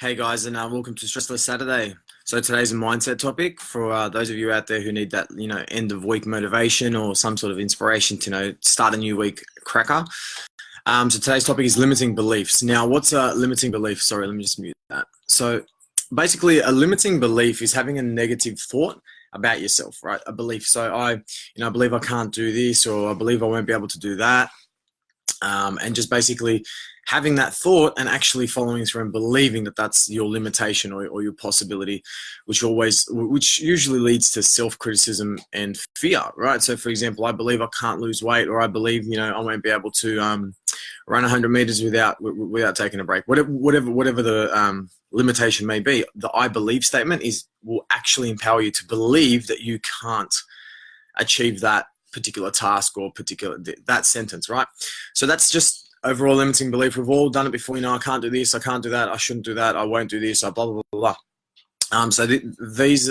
Hey guys, and welcome to Stressless Saturday. So today's a mindset topic for those of you out there who need that, end of week motivation or some sort of inspiration to, start a new week cracker. So today's topic is limiting beliefs. Now, what's a limiting belief? Sorry, let me just mute that. So basically, a limiting belief is having a negative thought about yourself, right? A belief. So I believe I can't do this, or I believe I won't be able to do that. And just basically having that thought and actually following through and believing that that's your limitation or your possibility, which usually leads to self-criticism and fear, right? So for example, I believe I can't lose weight, or I believe, I won't be able to run 100 meters without taking a break. Whatever the limitation may be, the I believe statement will actually empower you to believe that you can't achieve that particular task or that sentence, right? So that's just overall limiting belief. We've all done it before. I can't do this, I can't do that, I shouldn't do that, I won't do this, blah blah blah blah. So this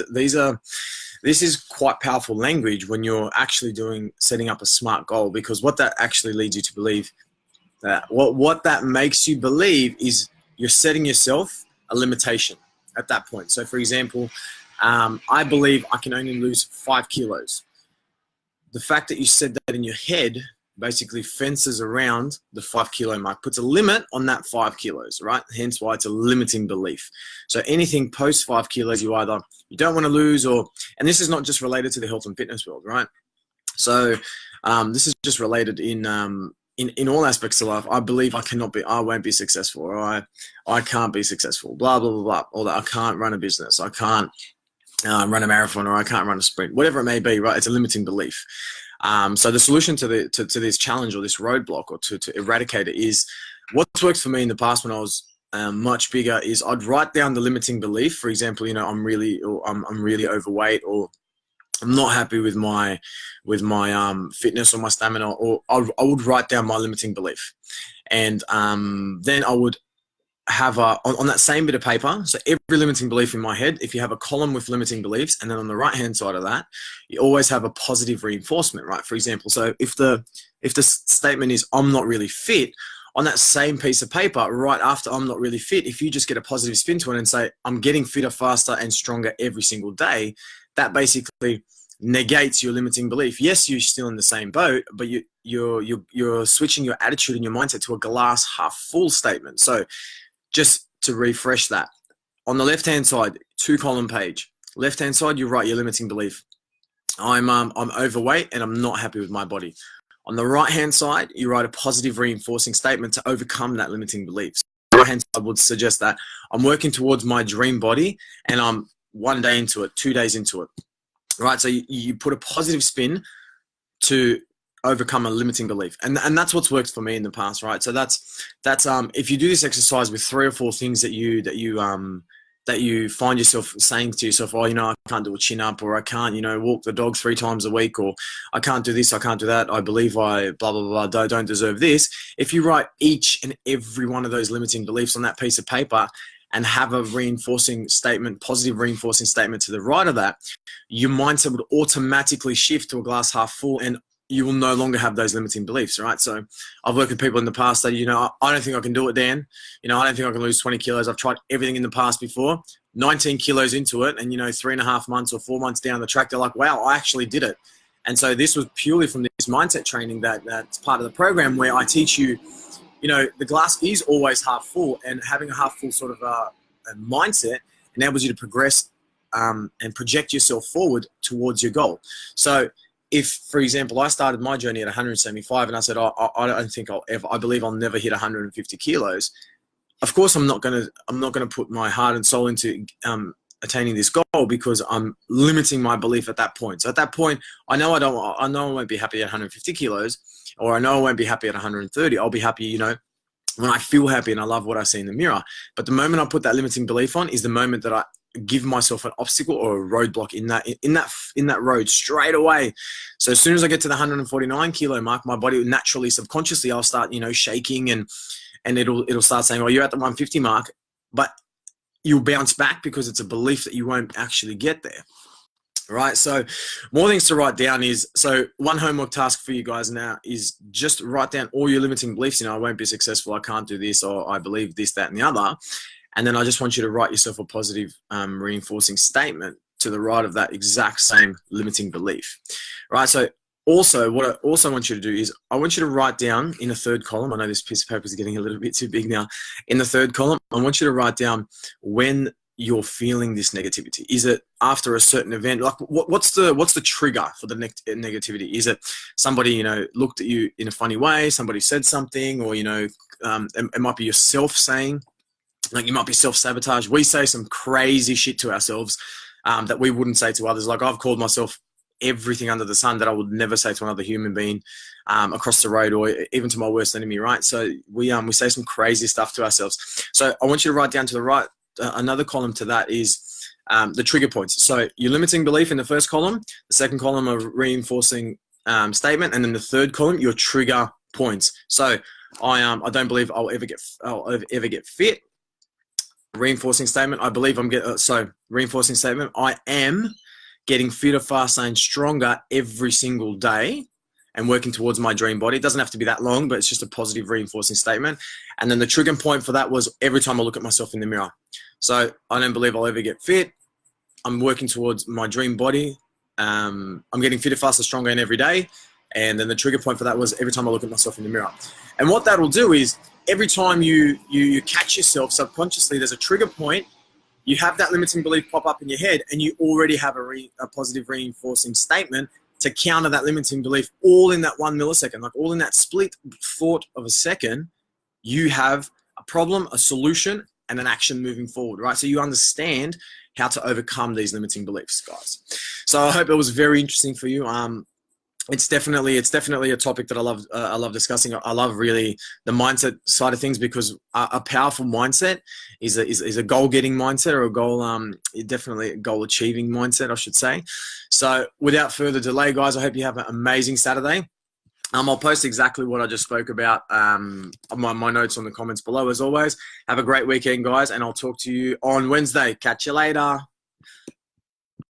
is quite powerful language when you're actually setting up a smart goal, because what that actually leads you to believe, that what that makes you believe is you're setting yourself a limitation at that point. So for example, I believe I can only lose 5 kilos. The fact that you said that in your head basically fences around the 5 kilo mark, puts a limit on that 5 kilos, right? Hence why it's a limiting belief. So anything post 5 kilos, you don't want to lose, and this is not just related to the health and fitness world, right? So this is just related in all aspects of life. I believe I won't be successful, or I can't be successful, blah, blah, blah, blah. Or that I can't run a business, I can't run a marathon, or I can't run a sprint, whatever it may be, right? It's a limiting belief. So the solution to this challenge or this roadblock, or to eradicate it, is what's worked for me in the past when I was much bigger is I'd write down the limiting belief. For example, I'm really overweight, or I'm not happy with my fitness or my stamina, or I would write down my limiting belief, and then I would have on that same bit of paper, so every limiting belief in my head, if you have a column with limiting beliefs, and then on the right hand side of that, you always have a positive reinforcement, right? For example, so if the statement is I'm not really fit, on that same piece of paper, right after I'm not really fit, if you just get a positive spin to it and say I'm getting fitter, faster, and stronger every single day, that negates your limiting belief. Yes, you're still in the same boat, but you're switching your attitude and your mindset to a glass half full statement. So just to refresh that, on the left-hand side, 2-column page. Left-hand side, you write your limiting belief. I'm overweight and I'm not happy with my body. On the right-hand side, you write a positive reinforcing statement to overcome that limiting belief. So the right-hand side would suggest that I'm working towards my dream body, and I'm 1 day into it, 2 days into it. Right? So you put a positive spin to overcome a limiting belief, and that's what's worked for me in the past, right? So that's if you do this exercise with 3 or 4 things that you find yourself saying to yourself, I can't do a chin up, or I can't walk the dog 3 times a week, or I can't do this, I can't do that, I believe I blah blah blah don't deserve this. If you write each and every one of those limiting beliefs on that piece of paper and have a reinforcing statement, positive reinforcing statement to the right of that, your mindset would automatically shift to a glass half full, and you will no longer have those limiting beliefs, right? So I've worked with people in the past that, I don't think I can do it, Dan. I don't think I can lose 20 kilos. I've tried everything in the past before. 19 kilos into it, and, 3.5 months or 4 months down the track, they're like, wow, I actually did it. And so this was purely from this mindset training that's part of the program, where I teach you, the glass is always half full, and having a half full sort of a mindset enables you to progress and project yourself forward towards your goal. So if, for example, I started my journey at 175 and I said, I don't think I believe I'll never hit 150 kilos. Of course, I'm not going to put my heart and soul into attaining this goal, because I'm limiting my belief at that point. So at that point, I know I won't be happy at 150 kilos, or I know I won't be happy at 130. I'll be happy, when I feel happy and I love what I see in the mirror. But the moment I put that limiting belief on is the moment that I give myself an obstacle or a roadblock in that road straight away. So as soon as I get to the 149 kilo mark, my body naturally, subconsciously, I'll start, shaking, and it'll start saying, you're at the 150 mark, but you'll bounce back because it's a belief that you won't actually get there. Right. So more things to write down so one homework task for you guys now is just write down all your limiting beliefs. I won't be successful, I can't do this, or I believe this, that, and the other. And then I just want you to write yourself a positive reinforcing statement to the right of that exact same limiting belief, right? So also, what I also want you to do is I want you to write down in a third column. I know this piece of paper is getting a little bit too big now. In the third column, I want you to write down when you're feeling this negativity. Is it after a certain event? Like what's the trigger for the negativity? Is it somebody, looked at you in a funny way, somebody said something, or, it might be yourself saying, like you might be self-sabotage. We say some crazy shit to ourselves that we wouldn't say to others. Like I've called myself everything under the sun that I would never say to another human being across the road, or even to my worst enemy, right? So we say some crazy stuff to ourselves. So I want you to write down to the right, another column to that is the trigger points. So your limiting belief in the first column, the second column of reinforcing statement, and then the third column, your trigger points. So I don't believe I'll ever get fit. Reinforcing statement, I believe reinforcing statement, I am getting fitter, faster, and stronger every single day and working towards my dream body. It doesn't have to be that long, but it's just a positive reinforcing statement. And then the trigger point for that was every time I look at myself in the mirror. So I don't believe I'll ever get fit. I'm working towards my dream body. I'm getting fitter, faster, stronger in every day. And then the trigger point for that was every time I look at myself in the mirror. And what that will do is every time you catch yourself subconsciously, there's a trigger point. You have that limiting belief pop up in your head, and you already have a positive reinforcing statement to counter that limiting belief, all in that 1 millisecond, like all in that split thought of a second. You have a problem, a solution, and an action moving forward, right? So you understand how to overcome these limiting beliefs, guys. So I hope it was very interesting for you. It's definitely a topic that I love discussing. I love really the mindset side of things, because a powerful mindset is a goal-getting mindset, or a goal, definitely a goal-achieving mindset, I should say. So without further delay, guys, I hope you have an amazing Saturday. I'll post exactly what I just spoke about, my notes on the comments below, as always. Have a great weekend, guys, and I'll talk to you on Wednesday. Catch you later.